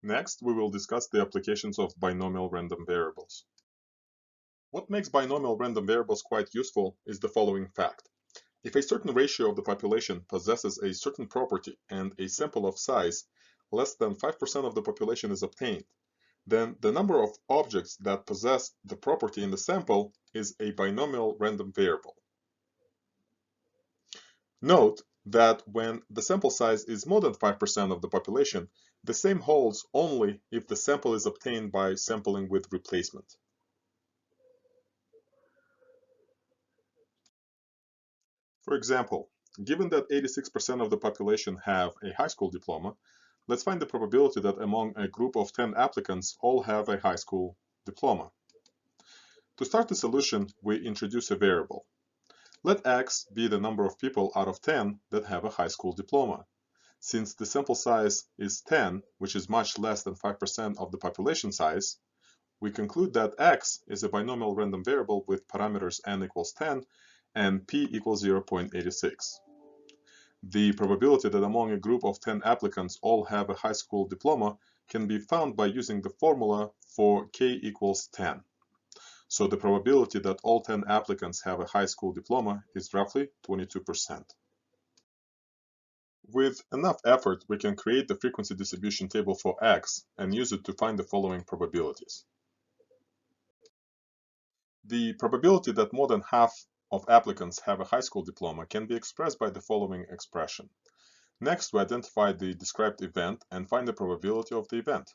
Next, we will discuss the applications of binomial random variables. What makes binomial random variables quite useful is the following fact. If a certain ratio of the population possesses a certain property and a sample of size less than 5% of the population is obtained, then the number of objects that possess the property in the sample is a binomial random variable. Note that when the sample size is more than 5% of the population, the same holds only if the sample is obtained by sampling with replacement. For example, given that 86% of the population have a high school diploma, let's find the probability that among a group of 10 applicants all have a high school diploma. To start the solution, we introduce a variable. Let x be the number of people out of 10 that have a high school diploma. Since the sample size is 10, which is much less than 5% of the population size, we conclude that x is a binomial random variable with parameters n equals 10 and p equals 0.86. The probability that among a group of 10 applicants all have a high school diploma can be found by using the formula for k equals 10. So the probability that all 10 applicants have a high school diploma is roughly 22%. With enough effort, we can create the frequency distribution table for x and use it to find the following probabilities. The probability that more than half of applicants have a high school diploma can be expressed by the following expression. Next, we identify the described event and find the probability of the event.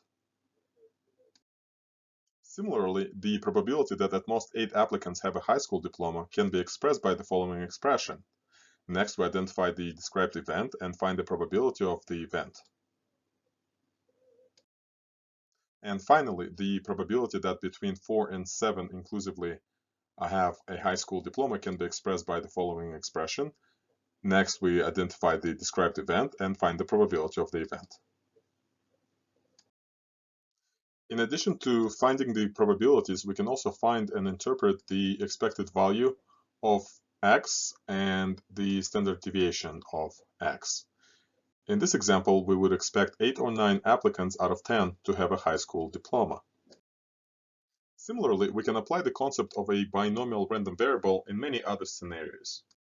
Similarly, the probability that at most 8 applicants have a high school diploma can be expressed by the following expression. Next, we identify the described event and find the probability of the event. And finally, the probability that between 4 and 7 inclusively have a high school diploma can be expressed by the following expression. Next, we identify the described event and find the probability of the event. In addition to finding the probabilities, we can also find and interpret the expected value of x and the standard deviation of x. In this example, we would expect 8 or 9 applicants out of 10 to have a high school diploma. Similarly, we can apply the concept of a binomial random variable in many other scenarios.